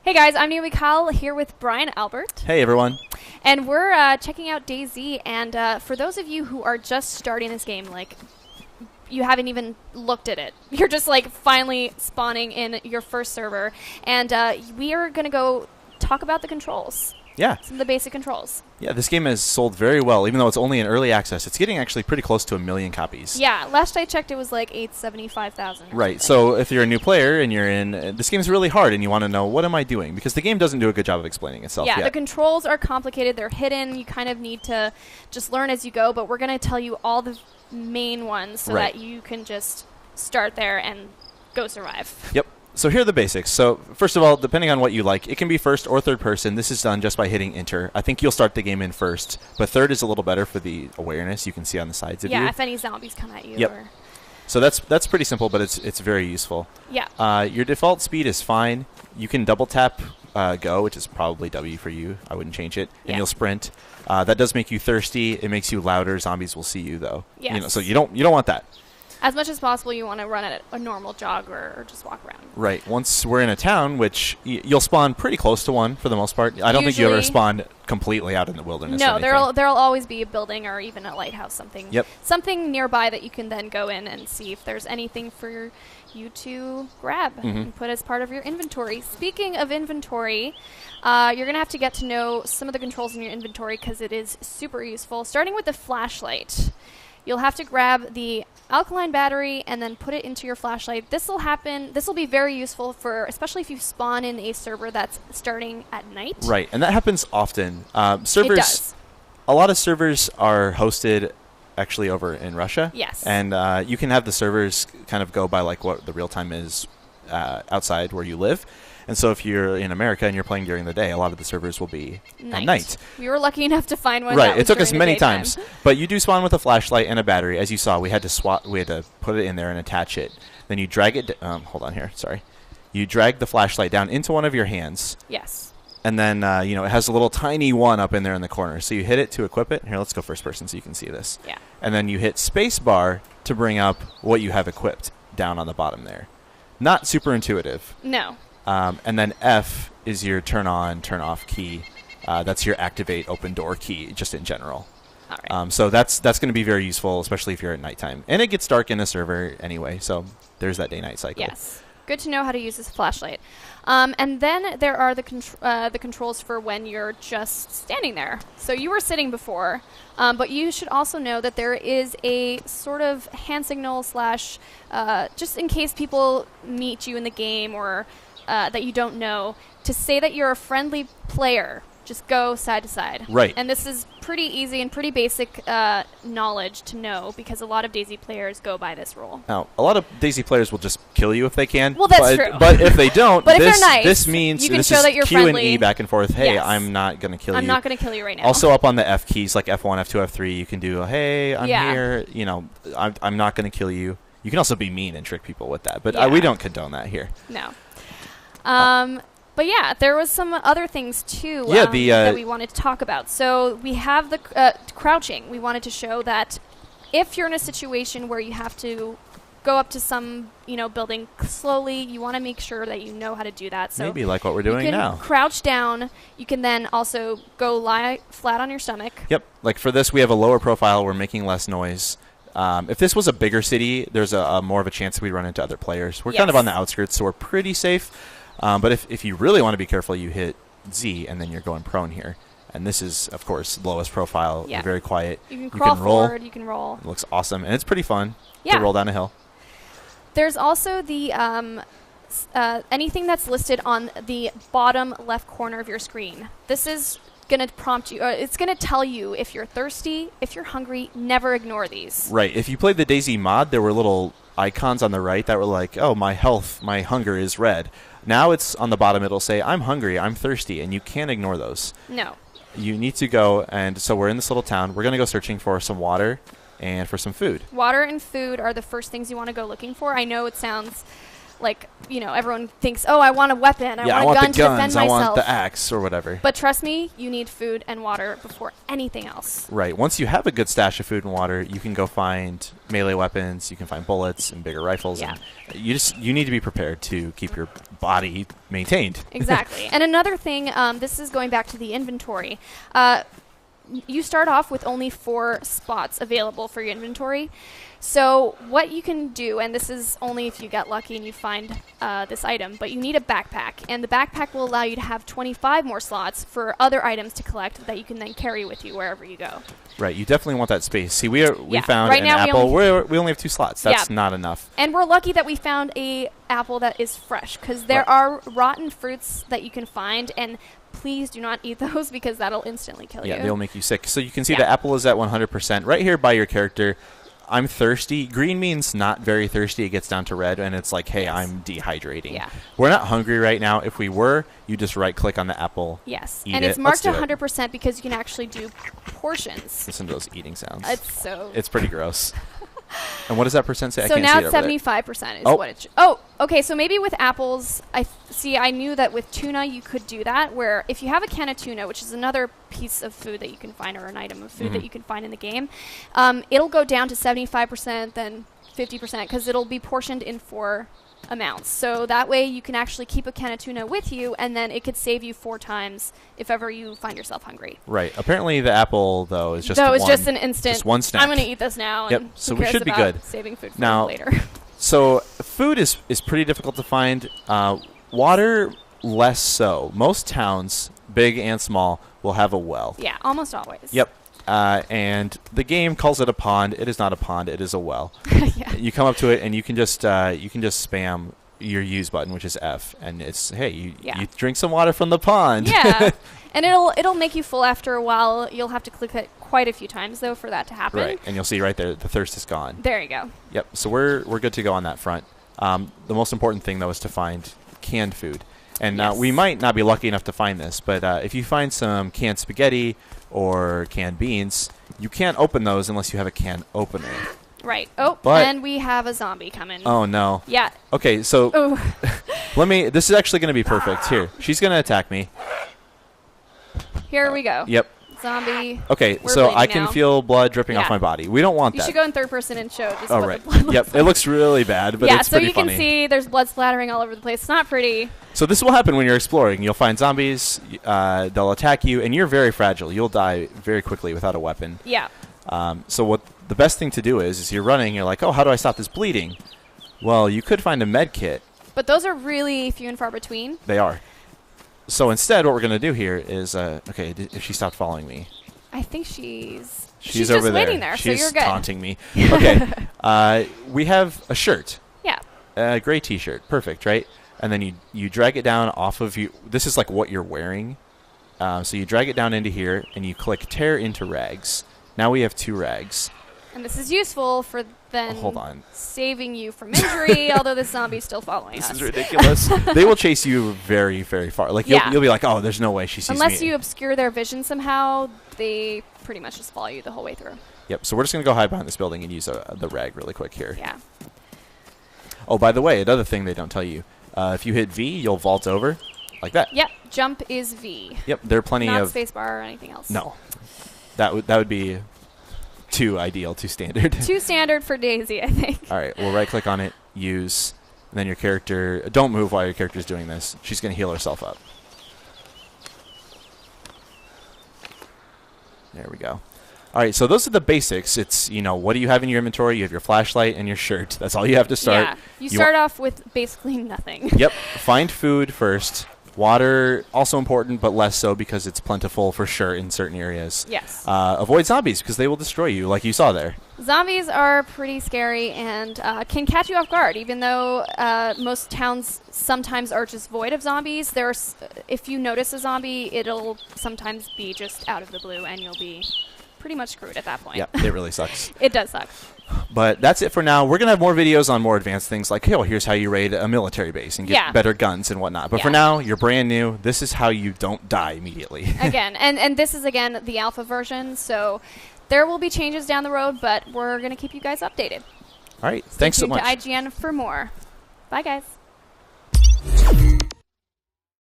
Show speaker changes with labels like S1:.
S1: Hey guys, I'm Naomi Kyle here with Brian Albert.
S2: Hey everyone.
S1: And we're checking out DayZ, and for those of you who are just starting this game, like, you haven't even looked at it. You're just, like, finally spawning in your first server, and we are going to go talk about the controls.
S2: Yeah.
S1: Some of the basic controls.
S2: Yeah, this game has sold very well, even though it's only in early access. It's getting actually pretty close to 1 million copies.
S1: Yeah, last I checked it was like 875,000.
S2: Right, so if you're a new player and you're in, this game's really hard and you want to know, what am I doing? Because the game doesn't do a good job of explaining itself yet.
S1: Yeah, the controls are complicated, they're hidden, you kind of need to just learn as you go, but we're going to tell you all the main ones so that you can just start there and go survive.
S2: Yep. So here are the basics. So first of all, depending on what you like, it can be first or third person. This is done just by hitting enter. I think you'll start the game in first, but third is a little better for the awareness you can see on the sides of you.
S1: Yeah, if any zombies come at you.
S2: Yep.
S1: Or
S2: so that's pretty simple, but it's very useful.
S1: Yeah.
S2: Your default speed is fine. You can double tap go, which is probably W for you. I wouldn't change it. And you'll sprint. That does make you thirsty. It makes you louder. Zombies will see you though.
S1: Yes.
S2: You know, so you don't want that.
S1: As much as possible, you want to run at a normal jog or just walk around.
S2: Right. Once we're in a town, which you'll spawn pretty close to one for the most part. I don't think you ever spawn completely out in the wilderness.
S1: No, there'll always be a building or even a lighthouse, something.
S2: Yep.
S1: Something nearby that you can then go in and see if there's anything for you to grab and put as part of your inventory. Speaking of inventory, you're gonna have to get to know some of the controls in your inventory because it is super useful. Starting with the flashlight. You'll have to grab the alkaline battery and then put it into your flashlight. This will be very useful for, especially if you spawn in a server that's starting at night.
S2: Right, and that happens often. Servers,
S1: it does.
S2: A lot of servers are hosted actually over in Russia.
S1: Yes.
S2: And you can have the servers kind of go by like what the real time is outside where you live. And so if you're in America and you're playing during the day, a lot of the servers will be at night.
S1: We were lucky enough to find one.
S2: Right, it took us many times. But you do spawn with a flashlight and a battery. As you saw, we had to put it in there and attach it. Then you drag it, hold on here, sorry. You drag the flashlight down into one of your hands.
S1: Yes.
S2: And then, it has a little tiny one up in there in the corner. So you hit it to equip it. Here, let's go first person so you can see this.
S1: Yeah.
S2: And then you hit space bar to bring up what you have equipped down on the bottom there. Not super intuitive.
S1: No.
S2: And then F is your turn on, turn off key. That's your activate open door key, just in general.
S1: All right.
S2: So that's going to be very useful, especially if you're at nighttime. And it gets dark in a server anyway, so there's that day-night cycle.
S1: Yes. Good to know how to use this flashlight. And then there are the controls for when you're just standing there. So you were sitting before, but you should also know that there is a sort of hand signal slash, just in case people meet you in the game or that you don't know, to say that you're a friendly player. Just go side to side.
S2: Right.
S1: And this is pretty easy and pretty basic knowledge to know because a lot of DayZ players go by this rule.
S2: Now, a lot of DayZ players will just kill you if they can.
S1: Well, that's true.
S2: But if they don't,
S1: but if they're nice,
S2: this means
S1: you can
S2: this
S1: show
S2: is
S1: that you're
S2: Q
S1: friendly.
S2: and E back and forth. Hey,
S1: Yes.
S2: I'm not going to kill you.
S1: I'm not going to kill you right now.
S2: Also up on the F keys, like F1, F2, F3, you can do, hey, I'm
S1: Yeah.
S2: here. I'm not going to kill you. You can also be mean and trick people with that. But we don't condone that here.
S1: No. But yeah, there was some other things too
S2: Yeah,
S1: that we wanted to talk about. So we have the crouching. We wanted to show that if you're in a situation where you have to go up to some building slowly, you want to make sure that you know how to do that. So
S2: maybe like what we're doing now.
S1: You can crouch down. You can then also go lie flat on your stomach.
S2: Yep. Like for this, we have a lower profile. We're making less noise. If this was a bigger city, there's a more of a chance we'd run into other players. We're kind of on the outskirts, so we're pretty safe. But if you really want to be careful, you hit Z, and then you're going prone here. And this is, of course, lowest profile.
S1: Yeah.
S2: You're very quiet.
S1: You can crawl forward. You can roll.
S2: It looks awesome. And it's pretty fun to roll down a hill.
S1: There's also the anything that's listed on the bottom left corner of your screen. This is going to prompt you. It's going to tell you if you're thirsty, if you're hungry. Never ignore these.
S2: Right. If you played the DayZ mod, there were little icons on the right that were like, oh, my hunger is red. Now it's on the bottom. It'll say, I'm hungry, I'm thirsty, and you can't ignore those.
S1: No.
S2: You need to go, and so we're in this little town. We're going to go searching for some water and for some food.
S1: Water and food are the first things you want to go looking for. I know it sounds like, you know, everyone thinks, oh, I want a weapon. I want a gun to defend myself.
S2: I want the axe or whatever.
S1: But trust me, you need food and water before anything else.
S2: Right. Once you have a good stash of food and water, you can go find melee weapons. You can find bullets and bigger rifles.
S1: Yeah.
S2: And you need to be prepared to keep your body maintained.
S1: Exactly. And another thing, this is going back to the inventory. You start off with only 4 spots available for your inventory. So what you can do, and this is only if you get lucky and you find this item, but you need a backpack. And the backpack will allow you to have 25 more slots for other items to collect that you can then carry with you wherever you go.
S2: Right. You definitely want that space. See, we found
S1: right
S2: an
S1: now
S2: apple. We only have 2 slots. That's not enough.
S1: And we're lucky that we found a apple that is fresh, because there are rotten fruits that you can find, and please do not eat those because that'll instantly kill you.
S2: Yeah, they'll make you sick. So you can see the apple is at 100%. Right here by your character, I'm thirsty. Green means not very thirsty. It gets down to red, and it's like, hey, I'm dehydrating.
S1: Yeah.
S2: We're not hungry right now. If we were, you just right-click on the apple.
S1: Yes,
S2: eat
S1: and
S2: it.
S1: it's marked 100% because you can actually do portions.
S2: Listen to those eating sounds.
S1: It's
S2: pretty gross. And what does that percent say?
S1: So
S2: I can't
S1: now
S2: see
S1: it's
S2: it
S1: 75% is what it should. Oh, okay. So maybe with apples, I knew that with tuna you could do that, where if you have a can of tuna, which is another piece of food that you can find, or an item of food that you can find in the game, it'll go down to 75%, then 50%, because it'll be portioned in 4 amounts. So that way you can actually keep a can of tuna with you, and then it could save you 4 times if ever you find yourself hungry.
S2: Right. Apparently the apple, though, is just
S1: just an instant.
S2: Just one snack.
S1: I'm going to eat this now.
S2: Yep.
S1: And
S2: So
S1: who
S2: we
S1: cares
S2: should be
S1: about
S2: good.
S1: saving food for
S2: now,
S1: later.
S2: So food is pretty difficult to find. Water, less so. Most towns, big and small, will have a well.
S1: Yeah, almost always.
S2: Yep. And the game calls it a pond. It is not a pond. It is a well.
S1: Yeah.
S2: You come up to it, and you can just spam your use button, which is F, and it's, hey, you drink some water from the pond.
S1: Yeah. And it'll make you full after a while. You'll have to click it quite a few times, though, for that to happen.
S2: Right. And you'll see right there, the thirst is gone.
S1: There you go.
S2: Yep. So we're good to go on that front. The most important thing, though, is to find canned food. And we might not be lucky enough to find this, but if you find some canned spaghetti or canned beans, you can't open those unless you have a can opener.
S1: Right. Oh, and we have a zombie coming.
S2: Oh, no.
S1: Yeah.
S2: Okay, so this is actually going to be perfect. Here, she's going to attack me.
S1: Here we go.
S2: Yep.
S1: Zombie.
S2: Okay, so I can feel blood dripping off my body. We don't want that.
S1: You should go in third person and show just
S2: what the blood looks like. It looks really bad, but it's pretty funny. Yeah, so you
S1: can see there's blood splattering all over the place. It's not pretty.
S2: So this will happen when you're exploring. You'll find zombies. They'll attack you, and you're very fragile. You'll die very quickly without a weapon.
S1: Yeah.
S2: So what the best thing to do is you're running. You're like, oh, how do I stop this bleeding? Well, you could find a med kit.
S1: But those are really few and far between.
S2: They are. So instead, what we're going to do here is, okay, if she stopped following me.
S1: I think she's
S2: over
S1: just
S2: there.
S1: waiting there,
S2: She's
S1: so you're good.
S2: Taunting me. Okay. We have a shirt.
S1: Yeah.
S2: A gray T-shirt. Perfect, right? And then you drag it down off of you. This is like what you're wearing. So you drag it down into here, and you click tear into rags. Now we have 2 rags. And
S1: this is useful for then
S2: hold on.
S1: saving you from injury, although this zombie's still following us.
S2: This is ridiculous. They will chase you very, very far. Like you'll be like, oh, there's no way she sees me.
S1: Unless you obscure their vision somehow, they pretty much just follow you the whole way through.
S2: Yep. So we're just going to go hide behind this building and use the rag really quick here.
S1: Yeah.
S2: Oh, by the way, another thing they don't tell you. If you hit V, you'll vault over like that.
S1: Yep. Jump is V.
S2: Yep. There are plenty
S1: Not
S2: of...
S1: spacebar or anything else.
S2: No. That would be... too ideal, too standard.
S1: Too standard for DayZ, I think.
S2: All right, we'll right-click on it, use, and then your character... Don't move while your character's doing this. She's going to heal herself up. There we go. All right, so those are the basics. It's, what do you have in your inventory? You have your flashlight and your shirt. That's all you have to start.
S1: Yeah, you start off with basically nothing.
S2: Yep. Find food first. Water, also important, but less so because it's plentiful for sure in certain areas.
S1: Yes.
S2: Avoid zombies because they will destroy you, like you saw there.
S1: Zombies are pretty scary and can catch you off guard, even though most towns sometimes are just void of zombies. If you notice a zombie, it'll sometimes be just out of the blue, and you'll be pretty much screwed at that point.
S2: Yeah, it really sucks.
S1: It does suck.
S2: But that's it for now. We're going to have more videos on more advanced things like, hey, here's how you raid a military base and get better guns and whatnot. But for now, you're brand new. This is how you don't die immediately.
S1: Again, and this is, again, the alpha version. So there will be changes down the road, but we're going to keep you guys updated.
S2: All right. Thanks so much.
S1: Stay tuned to IGN for more. Bye, guys.